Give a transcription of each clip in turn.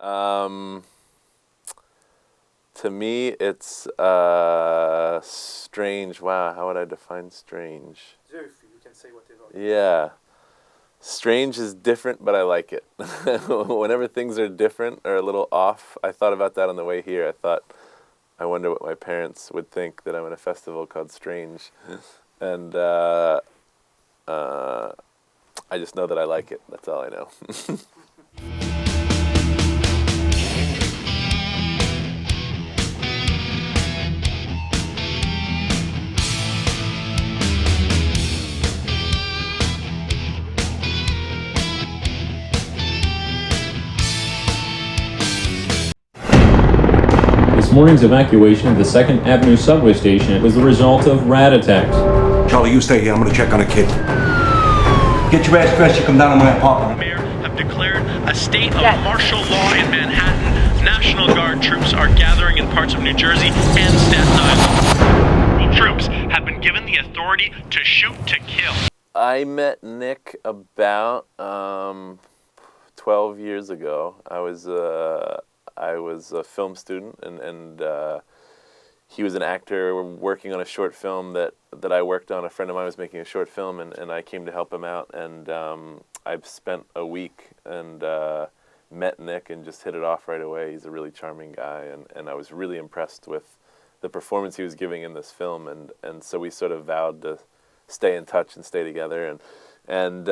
Um, to me, it's strange. Wow, how would I define strange? You can say whatever. Yeah. Strange is different, but I like it. Whenever things are different or a little off, I thought about that on the way here. I wonder what my parents would think that I'm in a festival called Strange. And I just know that I like it. That's all I know. This morning's evacuation of the 2nd Avenue subway station was the result of rat attacks. Charlie, you stay here. I'm gonna check on a kid. Get your ass dressed. You come down to my apartment. Mayor have declared a state of martial law in Manhattan. National Guard troops are gathering in parts of New Jersey and Staten Island. Troops have been given the authority to shoot to kill. I met Nick about 12 years ago. I was a film student, and he was an actor working on a short film that I worked on. A friend of mine was making a short film, and I came to help him out. And I've spent a week and met Nick and just hit it off right away. He's a really charming guy, and I was really impressed with the performance he was giving in this film. And so we sort of vowed to stay in touch and stay together. And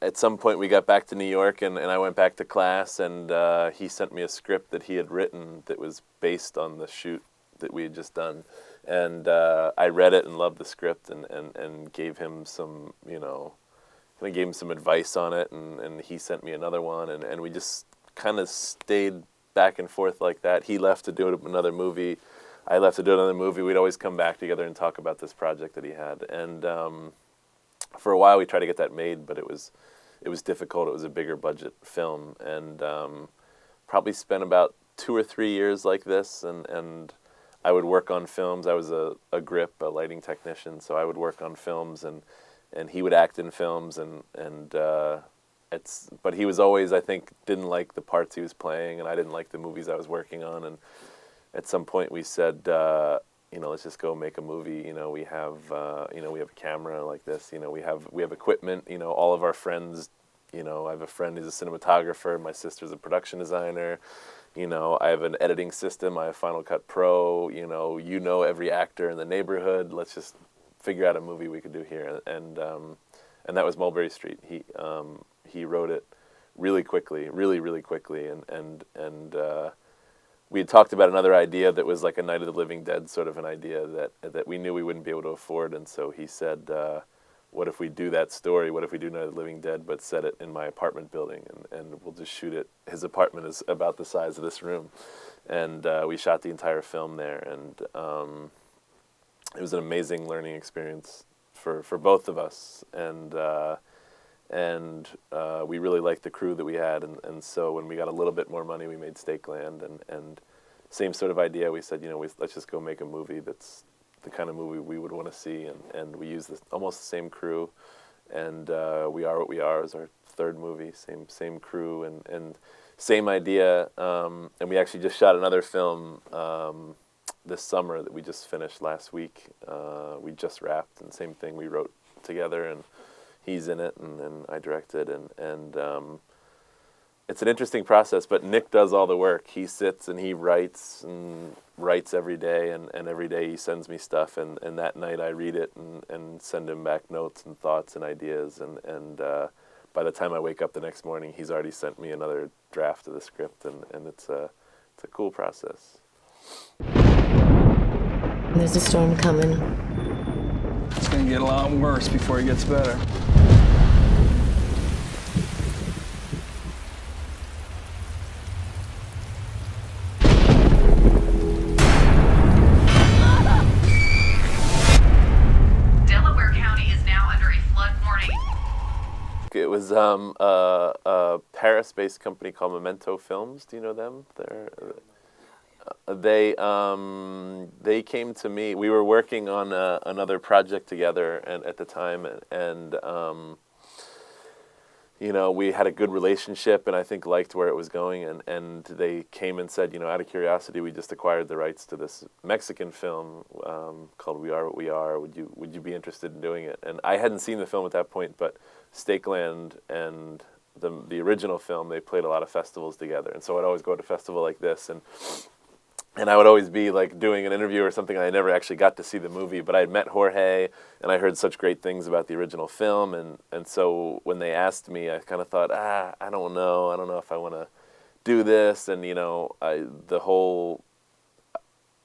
at some point we got back to New York, and I went back to class, and he sent me a script that he had written that was based on the shoot that we had just done. And I read it and loved the script, and gave him some, I gave him some advice on it, and he sent me another one, and we just kind of stayed back and forth like that. He left to do another movie. I left to do another movie. We'd always come back together and talk about this project that he had. And for a while we tried to get that made, but it was difficult. It was a bigger budget film, and probably spent about 2 or 3 years like this, and I would work on films. I was a grip, a lighting technician, so I would work on films, and he would act in films, but he was always, I think, didn't like the parts he was playing, and I didn't like the movies I was working on. And at some point we said, let's just go make a movie. We have a camera like this. We have equipment. All of our friends. I have a friend who's a cinematographer. My sister's a production designer. I have an editing system. I have Final Cut Pro. Every actor in the neighborhood. Let's just figure out a movie we could do here. And that was Mulberry Street. He wrote it really quickly, really quickly, and we had talked about another idea that was like a Night of the Living Dead sort of an idea that we knew we wouldn't be able to afford, and so he said, what if we do that story? What if we do Night of the Living Dead, but set it in my apartment building, and we'll just shoot it. His apartment is about the size of this room, and we shot the entire film there, and it was an amazing learning experience for both of us, and we really liked the crew that we had, and so when we got a little bit more money, we made Stakeland, and same sort of idea. We said, let's just go make a movie that's the kind of movie we would want to see, and we used almost the same crew, and We Are What We Are is our third movie, same crew, and same idea, and we actually just shot another film this summer that we just finished last week. We just wrapped, and same thing, we wrote together, and he's in it, and I directed, and it's an interesting process, but Nick does all the work. He sits and he writes every day, and every day he sends me stuff, and that night I read it and send him back notes and thoughts and ideas, and by the time I wake up the next morning, he's already sent me another draft of the script, and it's a cool process. There's a storm coming. It's gonna get a lot worse before it gets better. Delaware County is now under a flood warning. It was a Paris-based company called Memento Films. Do you know them? They came to me. We were working on another project together, and at the time, and we had a good relationship and I think liked where it was going, and they came and said, out of curiosity, we just acquired the rights to this Mexican film called We Are What We Are. Would you be interested in doing it? And I hadn't seen the film at that point, but Stakeland and the original film, they played a lot of festivals together, and so I'd always go to a festival like this, and I would always be like doing an interview or something, and I never actually got to see the movie, but I had met Jorge, and I heard such great things about the original film, and so when they asked me, I kind of thought, I don't know if I want to do this, and the whole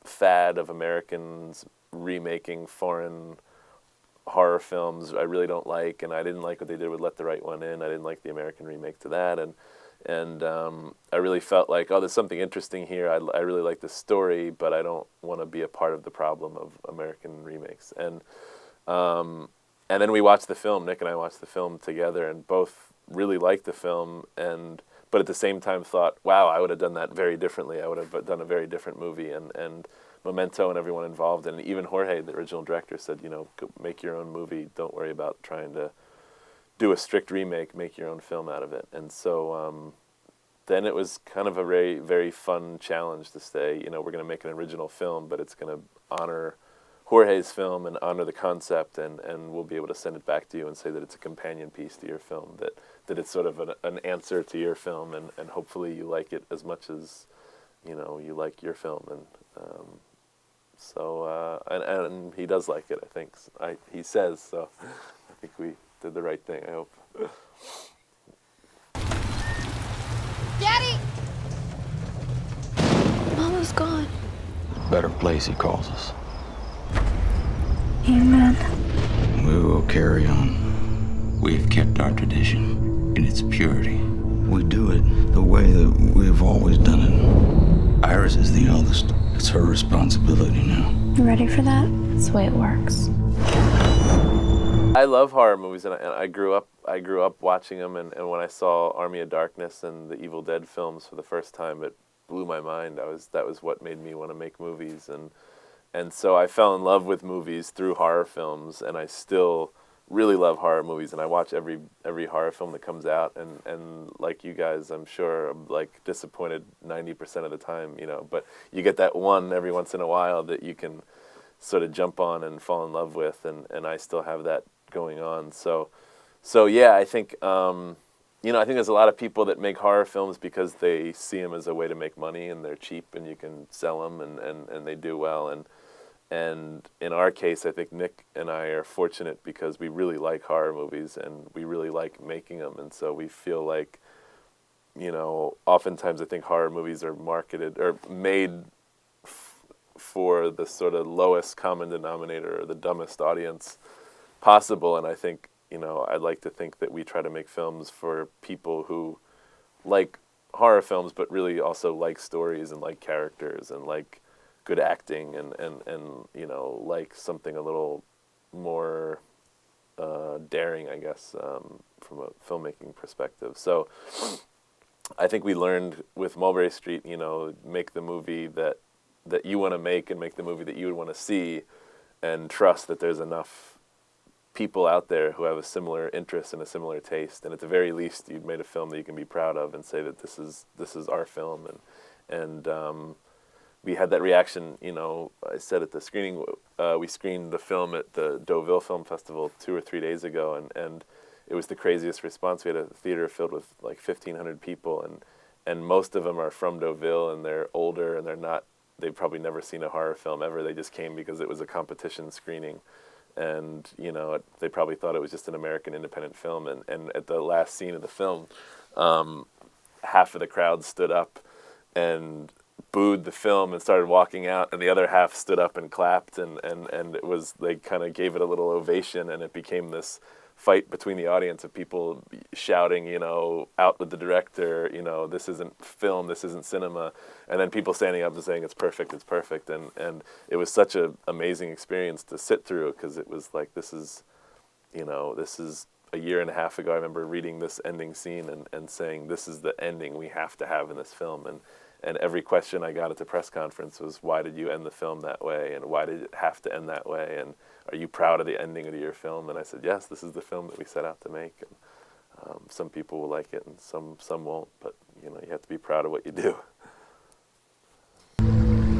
fad of Americans remaking foreign horror films I really don't like, and I didn't like what they did with Let the Right One In. I didn't like the American remake to that, and I really felt like, there's something interesting here. I really like the story, but I don't want to be a part of the problem of American remakes. And then we watched the film. Nick and I watched the film together, and both really liked the film, but at the same time thought, wow, I would have done that very differently. I would have done a very different movie. And Memento and everyone involved, and even Jorge, the original director, said, go make your own movie. Don't worry about trying to do a strict remake, make your own film out of it. And so then it was kind of a very, very fun challenge to say, we're going to make an original film, but it's going to honor Jorge's film and honor the concept, and we'll be able to send it back to you and say that it's a companion piece to your film, that it's sort of an answer to your film, and hopefully you like it as much as, you like your film. And and he does like it, I think. He says, so I think we did the right thing, I hope. Daddy! Mama's gone. Better place, he calls us. Amen. We will carry on. We've kept our tradition in its purity. We do it the way that we've always done it. Iris is the eldest. It's her responsibility now. You ready for that? That's the way it works. I love horror movies, and I grew up watching them, and when I saw Army of Darkness and the Evil Dead films for the first time, it blew my mind. That was what made me want to make movies, and so I fell in love with movies through horror films, and I still really love horror movies, and I watch every horror film that comes out, and like you guys, I'm sure I'm like disappointed 90% of the time, but you get that one every once in a while that you can sort of jump on and fall in love with, and I still have that going on. So yeah, I think I think there's a lot of people that make horror films because they see them as a way to make money, and they're cheap, and you can sell them, and they do well, and in our case, I think Nick and I are fortunate because we really like horror movies, and we really like making them, and so we feel like, oftentimes I think horror movies are marketed or made for the sort of lowest common denominator or the dumbest audience possible, and I think, I'd like to think that we try to make films for people who like horror films, but really also like stories and like characters and like good acting and like something a little more daring, I guess, from a filmmaking perspective. So I think we learned with Mulberry Street, make the movie that you want to make, and make the movie that you would want to see, and trust that there's enough people out there who have a similar interest and a similar taste, and at the very least you've made a film that you can be proud of and say that this is our film. And we had that reaction, I said at the screening, we screened the film at the Deauville Film Festival 2 or 3 days ago, and it was the craziest response. We had a theater filled with like 1,500 people, and most of them are from Deauville, and they're older, and they've probably never seen a horror film ever. They just came because it was a competition screening, and they probably thought it was just an American independent film, and at the last scene of the film, half of the crowd stood up and booed the film and started walking out, and the other half stood up and clapped, and it was, they kind of gave it a little ovation, and it became this fight between the audience of people shouting, out with the director, this isn't film, this isn't cinema, and then people standing up and saying it's perfect, and it was such an amazing experience to sit through, because it was like, this is a year and a half ago, I remember reading this ending scene and saying, this is the ending we have to have in this film, and every question I got at the press conference was, why did you end the film that way, and why did it have to end that way, and are you proud of the ending of your film? And I said, yes, this is the film that we set out to make. Some people will like it and some won't, but you have to be proud of what you do.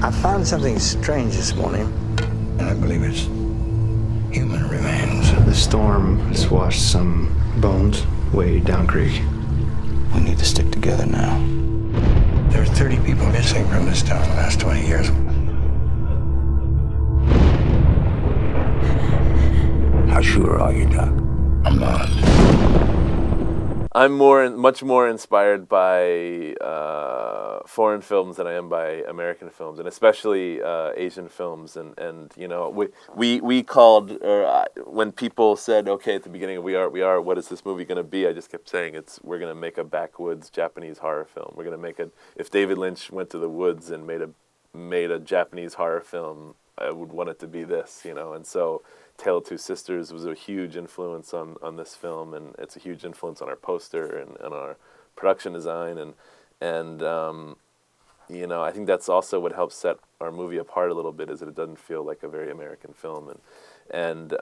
I found something strange this morning, and I believe it's human remains. The storm has washed some bones way down creek. We need to stick together now. There are 30 people missing from this town in the last 20 years. How sure are you, Doc? I'm not. I'm much more inspired by foreign films than I am by American films, and especially Asian films. And we called, when people said, okay, at the beginning, we are, what is this movie going to be? I just kept saying we're going to make a backwoods Japanese horror film. We're going to make if David Lynch went to the woods and made a Japanese horror film, I would want it to be this, and so Tale of Two Sisters was a huge influence on this film, and it's a huge influence on our poster and our production design, and I think that's also what helps set our movie apart a little bit, is that it doesn't feel like a very American film. And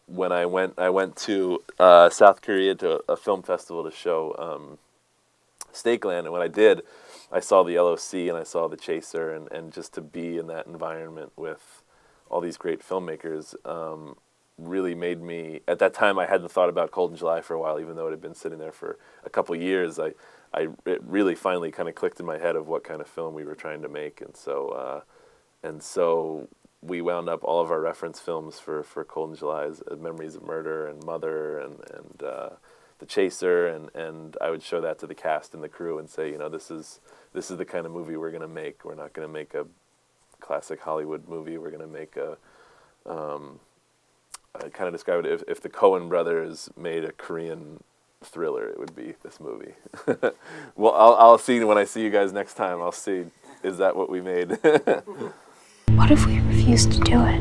when I went to South Korea to a film festival to show Stakeland, and when I did, I saw the LOC and I saw The Chaser, and just to be in that environment with all these great filmmakers really made me, at that time I hadn't thought about Cold in July for a while, even though it had been sitting there for a couple of years. It really finally kind of clicked in my head of what kind of film we were trying to make, and so we wound up all of our reference films for Cold in July, Memories of Murder and Mother and The Chaser, and I would show that to the cast and the crew and say, this is the kind of movie we're going to make. We're not going to make a classic Hollywood movie. We're going to make I kind of describe it, if the Coen brothers made a Korean thriller, it would be this movie. Well, I'll see when I see you guys next time. I'll see, is that what we made? What if we refuse to do it?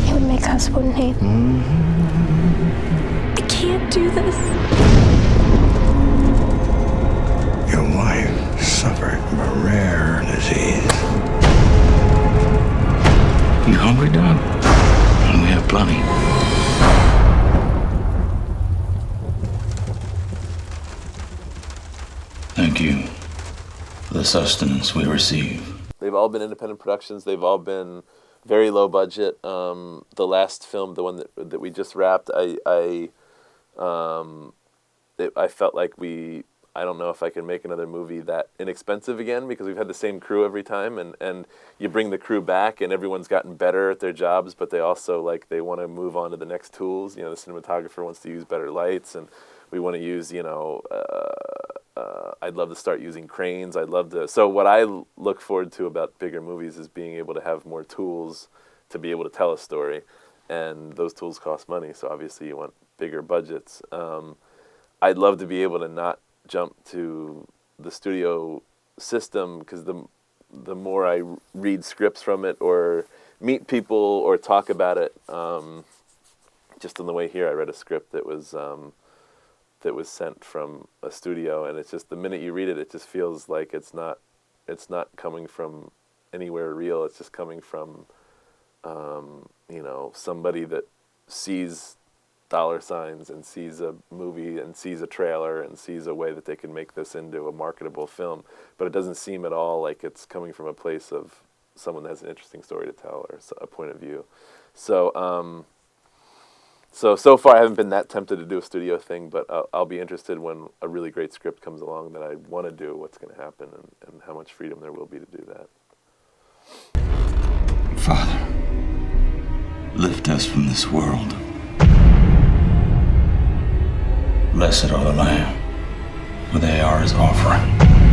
It would make us, wouldn't he? I can't do this. Your wife suffered from a rare disease. You hungry, Doc? We have plenty. Thank you for the sustenance we receive. They've all been independent productions. They've all been very low budget. The last film, the one that we just wrapped, I felt like I don't know if I can make another movie that inexpensive again, because we've had the same crew every time, and you bring the crew back and everyone's gotten better at their jobs, but they also they want to move on to the next tools. The cinematographer wants to use better lights, and we want to use, I'd love to start using cranes. So what I look forward to about bigger movies is being able to have more tools to be able to tell a story, and those tools cost money, so obviously you want bigger budgets. I'd love to be able to not jump to the studio system, because the more I read scripts from it or meet people or talk about it, just on the way here I read a script that was sent from a studio, and it's just, the minute you read it, it just feels like it's not coming from anywhere real. It's just coming from somebody that sees dollar signs and sees a movie and sees a trailer and sees a way that they can make this into a marketable film, but it doesn't seem at all like it's coming from a place of someone that has an interesting story to tell or a point of view. So so far I haven't been that tempted to do a studio thing, but I'll be interested when a really great script comes along that I want to do, what's going to happen and how much freedom there will be to do that. Father, lift us from this world. Blessed are the Lamb, for they are his offering.